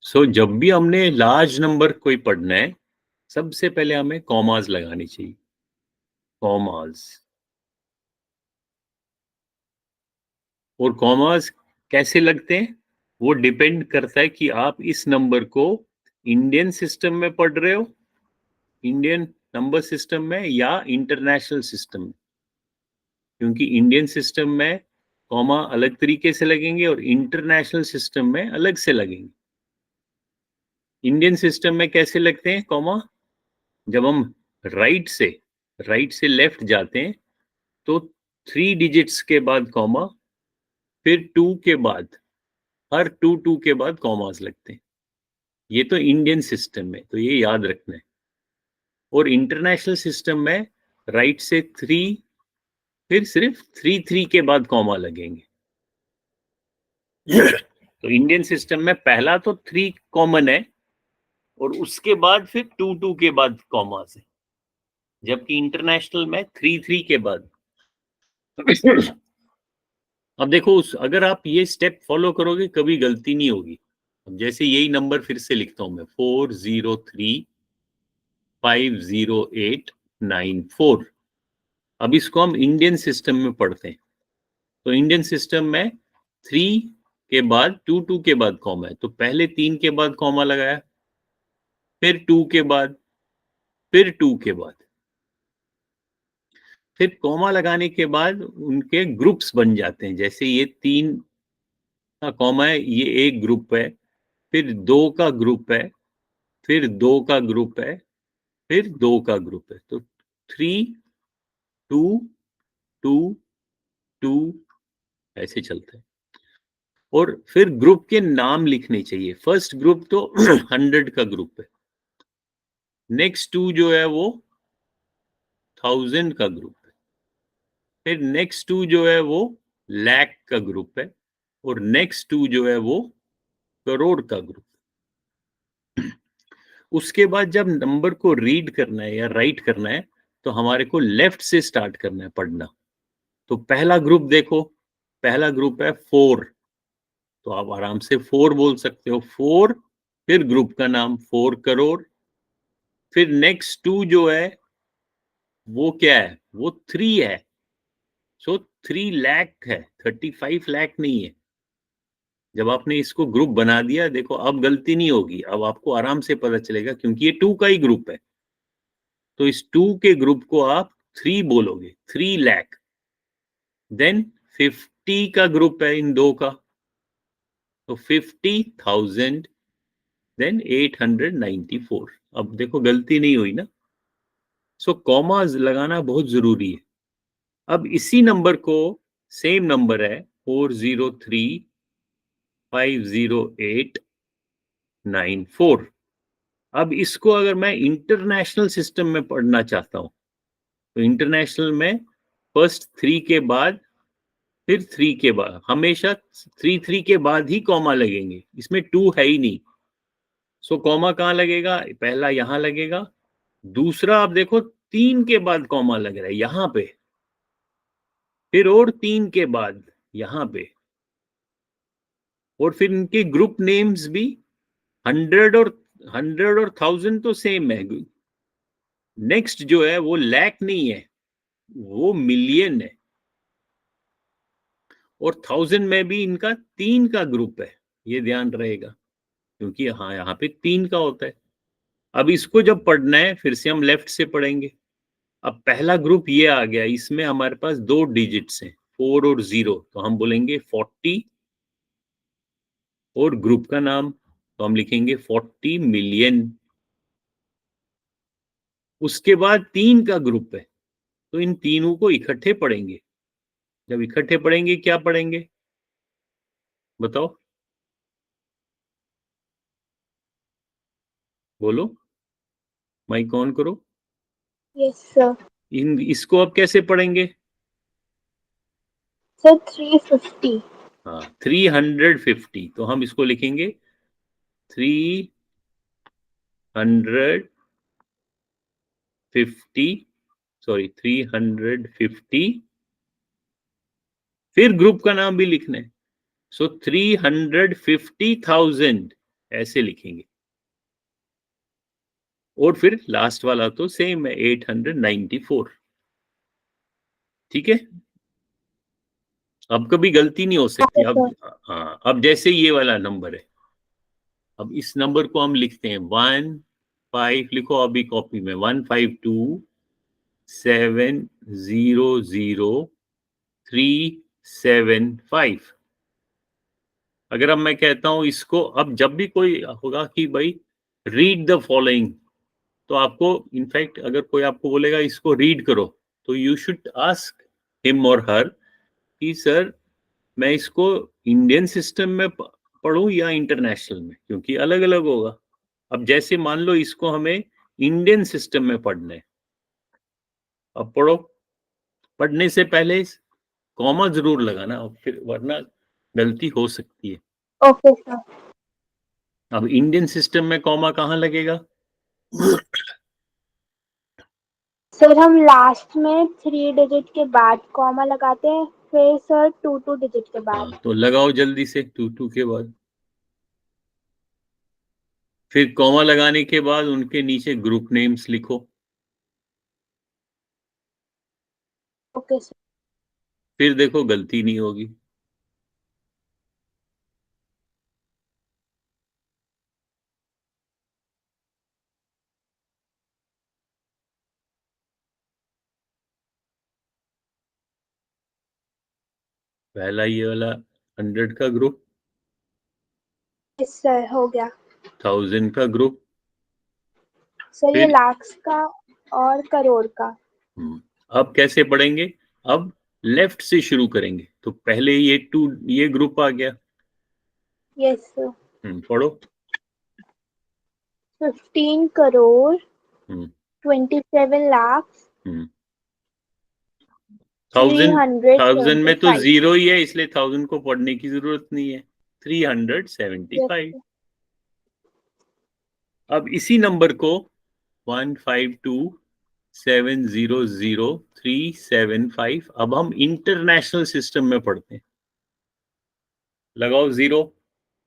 जब भी हमने लार्ज नंबर कोई पढ़ना है, सबसे पहले हमें कॉमास लगानी चाहिए। कॉमास। और कॉमास कैसे लगते हैं, वो डिपेंड करता है कि आप इस नंबर को इंडियन सिस्टम में पढ़ रहे हो, इंडियन नंबर सिस्टम में, या इंटरनेशनल सिस्टम में। क्योंकि इंडियन सिस्टम में कॉमा अलग तरीके से लगेंगे और इंटरनेशनल सिस्टम में अलग से लगेंगे। इंडियन सिस्टम में कैसे लगते हैं कॉमा, जब हम राइट से लेफ्ट जाते हैं तो 3 डिजिट्स के बाद कॉमा, फिर 2 के बाद, हर 2 के बाद कॉमास लगते हैं। ये तो इंडियन सिस्टम में, तो ये याद रखना है। और इंटरनेशनल सिस्टम में राइट से 3, फिर सिर्फ 3 के बाद कॉमा लगेंगे। तो इंडियन सिस्टम में पहला तो 3 कॉमन है और उसके बाद फिर 2 के बाद कॉमास है, जबकि इंटरनेशनल में 3 के बाद। अब देखो, अगर आप ये स्टेप फॉलो करोगे कभी गलती नहीं होगी। अब जैसे यही नंबर फिर से लिखता हूं मैं, 40350894। अब इसको हम इंडियन सिस्टम में पढ़ते हैं, तो इंडियन सिस्टम में 3 के बाद 2 के बाद कॉमा है, तो पहले 3 के बाद कॉमा लगाया, फिर 2 के बाद, फिर 2 के बाद, फिर कॉमा लगाने के बाद उनके ग्रुप्स बन जाते हैं। जैसे ये 3 का कॉमा है, ये एक ग्रुप है, फिर 2 का ग्रुप है, फिर 2 का ग्रुप है, फिर 2 का ग्रुप है। तो 3 2 2 2 ऐसे चलता है। और फिर ग्रुप के नाम लिखने चाहिए। फर्स्ट ग्रुप तो 100 का ग्रुप है, नेक्स्ट 2 जो है वो 1000 का ग्रुप है, फिर नेक्स्ट 2 जो है वो लाख का ग्रुप है, और नेक्स्ट 2 जो है वो करोड़ का ग्रुप। उसके बाद जब नंबर को रीड करना है या राइट करना है, तो हमारे को लेफ्ट से स्टार्ट करना है पढ़ना। तो पहला ग्रुप देखो, पहला ग्रुप है 4, तो आप आराम से 4 बोल सकते हो, 4, फिर ग्रुप का नाम 4 करोड़, फिर नेक्स्ट 2 जो है वो क्या है, वो 3 है, सो 3 लाख है, 35 लाख नहीं है। जब आपने इसको ग्रुप बना दिया, देखो अब गलती नहीं होगी, अब आपको आराम से पता चलेगा, क्योंकि ये 2 का ही ग्रुप है। तो इस 2 के ग्रुप को आप 3 बोलोगे, 3 लाख। देन 50 का ग्रुप है इन 2 का, तो 50,000, देन 894। अब देखो गलती नहीं हुई ना। सो कॉमाज लगाना बहुत जरूरी है। अब इसी नंबर को, सेम नंबर है 40350894। अब इसको अगर मैं इंटरनेशनल सिस्टम में पढ़ना चाहता हूं, तो इंटरनेशनल में फर्स्ट 3 के बाद, फिर 3 के बाद, हमेशा 3 के बाद ही कॉमा लगेंगे, इसमें 2 है ही नहीं। सो कॉमा कहाँ लगेगा, पहला यहां लगेगा, दूसरा आप देखो 3 के बाद कॉमा लग रहा है यहां पे, फिर और 3 के बाद यहां पे, और फिर इनके ग्रुप नेम्स भी 100 और 1000 तो सेम है। नेक्स्ट जो है वो लाख नहीं है, वो मिलियन है। और 1000 में भी इनका 3 का ग्रुप है, ये ध्यान रहेगा, क्योंकि हाँ यहाँ पे 3 का होता है। अब इसको जब पढ़ना है, फिर से हम लेफ्ट से पढ़ेंगे। अब पहला ग्रुप ये आ गया, इसमें हमारे पास 2 डिजिट्स हैं, 4 और 0, तो हम बोलेंगे 40, और ग्रुप का नाम तो हम लिखेंगे 40 मिलियन। उसके बाद 3 का ग्रुप है, तो इन तीनों को इकट्ठे पढ़ेंगे। जब इकट्ठे पढ़ेंगे क्या पढ़ेंगे, बताओ, बोलो, माइक ऑन करो। Yes sir. इसको अब कैसे पढ़ेंगे, सर 350। हाँ 350, तो हम इसको लिखेंगे 350, सॉरी 350, फिर ग्रुप का नाम भी लिखना है। सो 350,000 ऐसे लिखेंगे। और फिर लास्ट वाला तो सेम है 894। ठीक है, अब कभी गलती नहीं हो सकती। Okay, अब sir. हाँ, अब जैसे ये वाला नंबर है, अब इस नंबर को हम लिखते हैं 15, लिखो अभी कॉपी में 152700375। अगर अब मैं कहता हूं इसको, अब जब भी कोई होगा कि भाई रीड द फॉलोइंग, तो आपको इनफैक्ट अगर कोई आपको बोलेगा इसको रीड करो, तो यू शुड आस्क हिम और हर कि सर मैं इसको इंडियन सिस्टम में पढ़ूं या इंटरनेशनल में, क्योंकि अलग अलग होगा। अब जैसे मान लो इसको हमें इंडियन सिस्टम में पढ़ना है, अब पढ़ो। पढ़ने से पहले कॉमा जरूर लगाना, फिर वरना गलती हो सकती है। Okay, sir. अब इंडियन सिस्टम में कॉमा कहाँ लगेगा? सर हम लास्ट में 3 डिजिट के बाद कॉमा लगाते हैं, फिर सर 2 डिजिट के बाद। हाँ, तो लगाओ जल्दी से 2 के बाद। फिर कॉमा लगाने के बाद उनके नीचे ग्रुप नेम्स लिखो। Okay sir. फिर देखो गलती नहीं होगी। पहला ये वाला 100 का ग्रुप, यस सर, हो गया। 1000 का ग्रुप। सर ये फिर लाख्स का और करोड़ का। अब कैसे पढ़ेंगे? अब लेफ्ट से शुरू करेंगे, तो पहले ये ग्रुप आ गया। Yes sir. पढ़ो। 15 करोड़ हम्म 27 लाख हम्म 1000, 1000 में तो 375। जीरो ही है, इसलिए 1000 को पढ़ने की जरूरत नहीं है। 375। यस अब इसी नंबर को 152700375 अब हम इंटरनेशनल सिस्टम में पढ़ते हैं। लगाओ जीरो,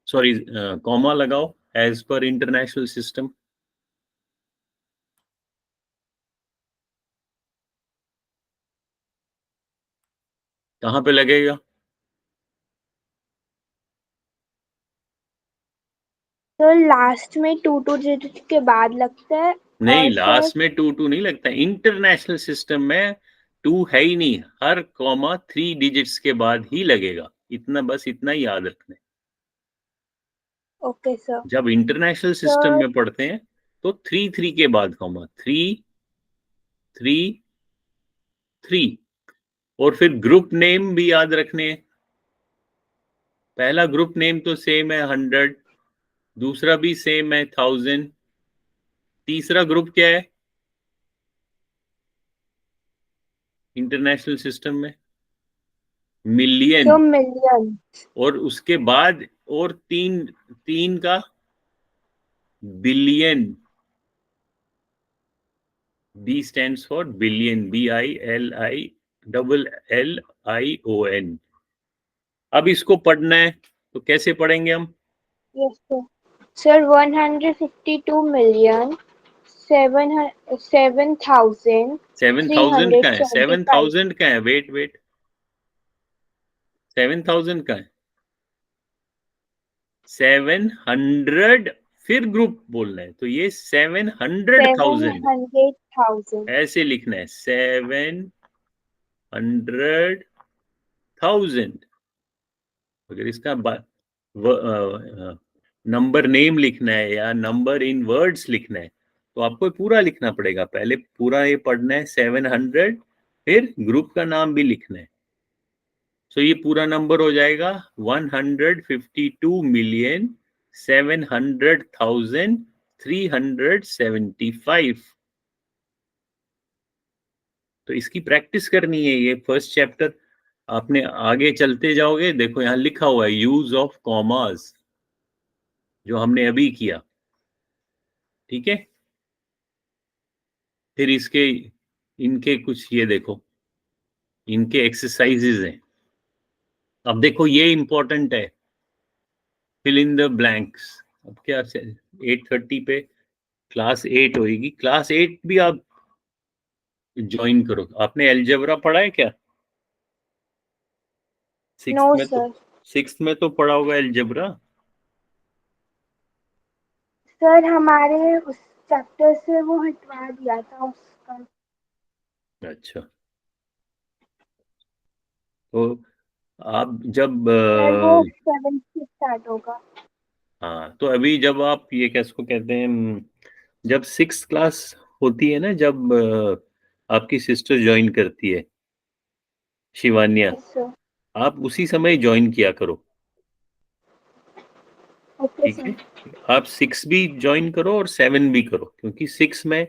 सॉरी कॉमा लगाओ, एज पर इंटरनेशनल सिस्टम। कहाँ पे लगेगा? सर लास्ट में 2 डिजिट के बाद लगता है। नहीं, और सर लास्ट में 2 नहीं लगता। इंटरनेशनल सिस्टम में 2 है ही नहीं, हर कॉमा 3 डिजिट्स के बाद ही लगेगा। इतना, बस इतना ही याद रखना है। Okay sir. जब इंटरनेशनल सिस्टम सर में पढ़ते हैं तो 3 के बाद कॉमा, 3 और फिर ग्रुप नेम भी याद रखने हैं। पहला ग्रुप नेम तो सेम है 100, दूसरा भी सेम है 1000, तीसरा ग्रुप क्या है इंटरनेशनल सिस्टम में? मिलियन। मिलियन। और उसके बाद और तीन, तीन का billion. B stands for billion, BILILLION। अब इसको पढ़ना है, तो कैसे पढ़ेंगे हम? Yes sir. सर 152 मिलियन 7,000 7000 का है, 375। 7000 का है, वेट वेट, 7000 का है, 700, फिर ग्रुप बोलना है, तो ये 700,000 700,000। ऐसे लिखना है, 700,000। अगर इसका नंबर नेम लिखना है या नंबर इन वर्ड्स लिखना है, तो आपको पूरा लिखना पड़ेगा। पहले पूरा ये पढ़ना है 700, फिर ग्रुप का नाम भी लिखना है। तो ये पूरा नंबर हो जाएगा 152,700,375। तो इसकी प्रैक्टिस करनी है, ये फर्स्ट चैप्टर आपने आगे चलते जाओगे। देखो यहाँ लिखा हुआ है यूज ऑफ कॉमास, जो हमने अभी किया। ठीक है, फिर इसके इनके कुछ ये देखो, इनके एक्सरसाइजेज हैं। अब देखो ये इंपॉर्टेंट है, फिल इन द ब्लैंक्स। अब क्या 8:30 पे क्लास 8 होगी, क्लास 8 भी आप ज्वाइन करो। आपने अलजेब्रा पढ़ा है क्या? नो सिक्स्थ में तो सर। सिक्स्थ में तो पढ़ा होगा अलजेब्रा। सर हमारे उस चैप्टर से वो हटवा दिया था उसका। अच्छा, तो आप जब सर वो 7th से स्टार्ट होगा। हाँ, तो अभी जब आप ये कैसको कहते हैं, जब सिक्स क्लास होती है ना, जब आपकी सिस्टर ज्वाइन करती है, शिवानिया, यस सर। आप उसी समय ज्वाइन किया करो। ओके ठीक है, सर। आप सिक्स भी ज्वाइन करो और सेवन भी करो, क्योंकि सिक्स में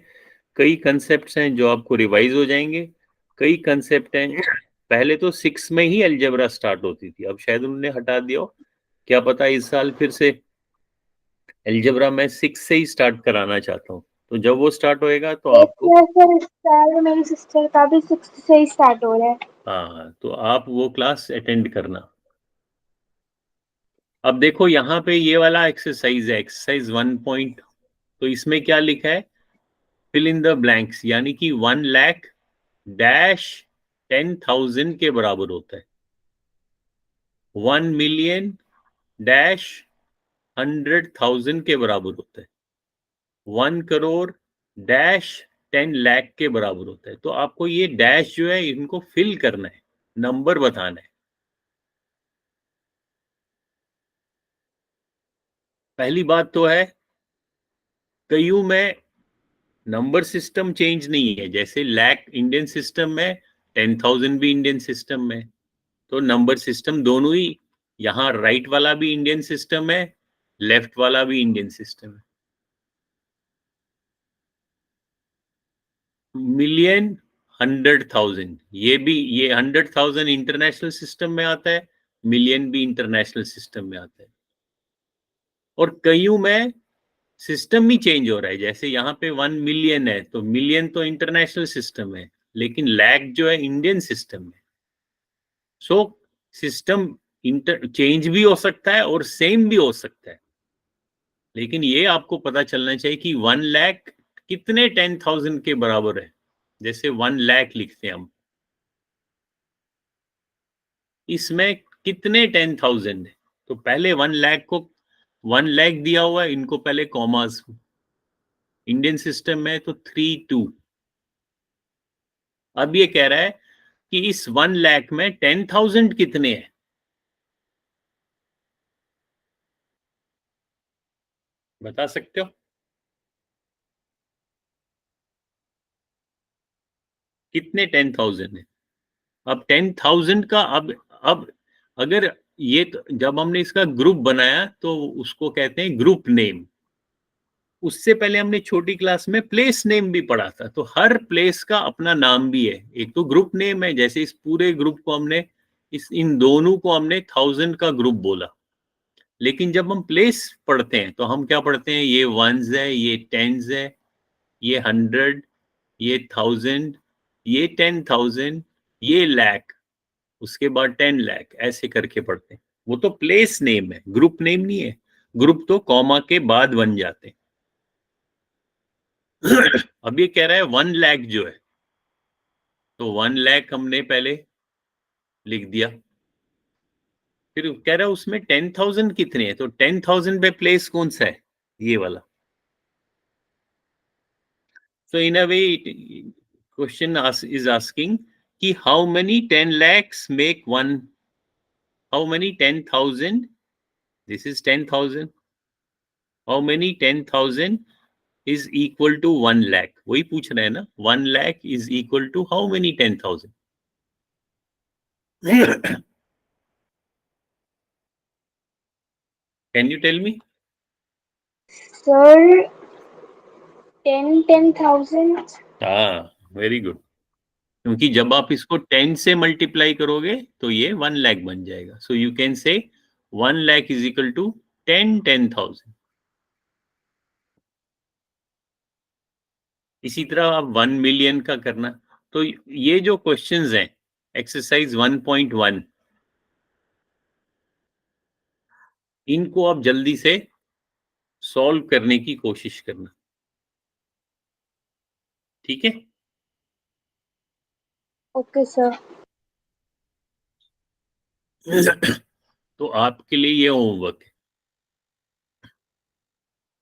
कई कंसेप्ट्स हैं जो आपको रिवाइज हो जाएंगे। कई कंसेप्ट हैं, पहले तो सिक्स में ही अलजेब्रा स्टार्ट होती थी, अब शायद उन्होंने हटा दिया हो, क्या पता इस साल फिर से अलजेब्रा मैं सिक्स से ही स्टार्ट कराना चाहता हूँ। तो जब वो स्टार्ट होएगा तो एक आपको, ईयर सर इस साल मेरी सिस्टर का भी 6th से ही स्टार्ट हो रहा है। हाँ, तो आप वो क्लास अटेंड करना। अब देखो यहाँ पे ये वाला एक्सरसाइज है, एक्सरसाइज 1 तो इसमें क्या लिखा है? फिल इन द ब्लैंक्स, यानी कि 1 लाख डैश 10,000 के बराबर होता है। 1 मिलियन डैश 100,000 के बराबर होता है। 1 करोड़ डैश 10 लाख के बराबर होता है। तो आपको ये डैश जो है इनको फिल करना है, नंबर बताना है। पहली बात तो है, कईयों में नंबर सिस्टम चेंज नहीं है, जैसे लाख इंडियन सिस्टम में, 10,000 भी इंडियन सिस्टम में, तो नंबर सिस्टम दोनों ही, यहाँ राइट वाला भी इंडियन सिस्टम है, लेफ्ट वाला भी इंडियन सिस्टम है। मिलियन 100,000, ये 100,000 इंटरनेशनल सिस्टम में आता है, मिलियन भी इंटरनेशनल सिस्टम में आता है। और कईयों में सिस्टम ही चेंज हो रहा है, जैसे यहाँ पे 1 मिलियन है, तो मिलियन तो इंटरनेशनल सिस्टम है, लेकिन लैख जो है इंडियन सिस्टम है। सो सिस्टम इंटर चेंज भी हो सकता है और सेम भी हो सकता है, लेकिन ये आपको पता चलना चाहिए कि 1 लाख कितने 10,000 के बराबर है। जैसे 1 लाख लिखते हैं हम, इसमें कितने 10,000 है, तो पहले 1 लाख को 1 लाख दिया हुआ है, इनको पहले कॉमास, इंडियन सिस्टम में तो 3 2। अब ये कह रहा है कि इस 1 लाख में 10,000 कितने हैं, बता सकते हो? कितने 10,000 है? अब 10,000 का, अब अगर ये तो जब हमने इसका ग्रुप बनाया तो उसको कहते हैं ग्रुप नेम। उससे पहले हमने छोटी क्लास में प्लेस नेम भी पढ़ा था, तो हर प्लेस का अपना नाम भी है। एक तो ग्रुप नेम है, जैसे इस पूरे ग्रुप को हमने, इस इन दोनों को हमने 1,000 का ग्रुप बोला। लेकिन जब हम प्लेस पढ़ते हैं तो हम क्या पढ़ते हैं? ये वंस है, ये टेंस है, ये 100, ये 1,000, ये 10,000, ये लाख, उसके बाद 10 लाख, ऐसे करके पढ़ते हैं। वो तो प्लेस नेम है, ग्रुप नेम नहीं है। ग्रुप तो कॉमा के बाद बन जाते हैं। अब ये कह रहा है 1 लाख जो है, तो 1 लाख हमने पहले लिख दिया। फिर कह रहा है उसमें 10,000 कितने हैं, तो 10,000 पे प्लेस कौन सा है? ये वाला। So in a way, question is asking कि how many 10 lakhs make one, how many 10,000, this is 10,000, how many 10,000 is equal to 1 lakh, वही पूछ रहे हैं ना, 1 lakh is equal to how many 10,000? Can you tell me? Sir 10,000। हाँ, very good. क्योंकि जब आप इसको 10 से मल्टीप्लाई करोगे तो ये 1 लाख बन जाएगा। So you can say 1 lakh is equal to 10,000। इसी तरह आप 1 मिलियन का करना। तो ये जो क्वेश्चंस हैं, एक्सरसाइज 1.1, इनको आप जल्दी से सॉल्व करने की कोशिश करना, ठीक है? Okay sir. तो आपके लिए ये होमवर्क है।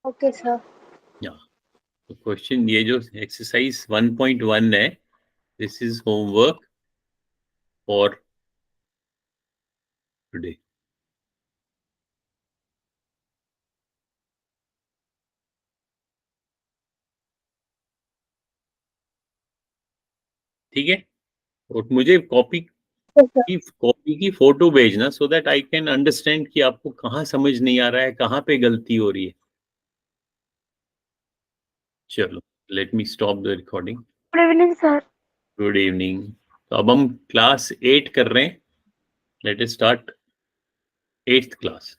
Okay sir. तो क्वेश्चन, ये जो एक्सरसाइज 1.1 है, this is homework for today. ठीक है? और मुझे कॉपी की फोटो भेजना, so that I can understand कि आपको कहाँ समझ नहीं आ रहा है, कहाँ पे गलती हो रही है। चलो, let me stop the recording. Good evening sir. Good evening. तो अब हम क्लास 8 कर रहे हैं। Let us start 8th class.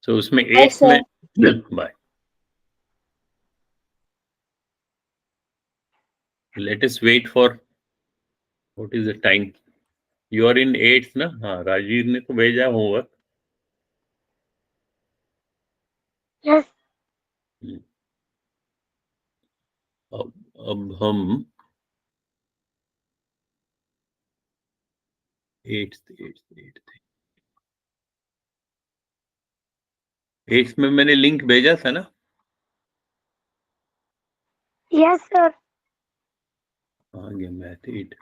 So उसमें बाय 8th में sir. Bye. Let us wait for, what is the time? You are in 8th ना? हाँ, राजीव ने तो भेजा होमवर्क। यस। अब हम 8th में मैंने लिंक भेजा था ना? Yes sir. आ गया math 8।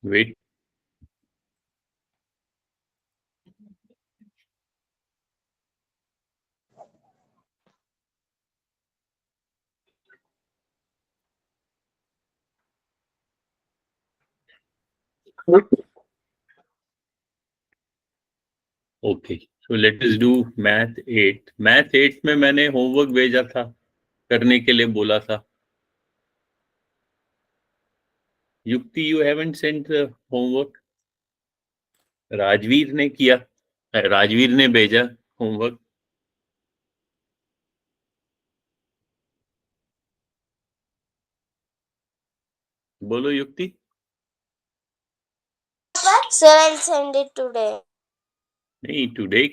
Wait. Okay, so let us do math 8। Math 8 में मैंने होमवर्क भेजा था, करने के लिए बोला था। Yukti, you haven't sent the homework. Rajveer ने किया, राजवीर ने भेजा होमवर्क। बोलो युक्ति। Sir, I'll send it today. नहीं, टुडे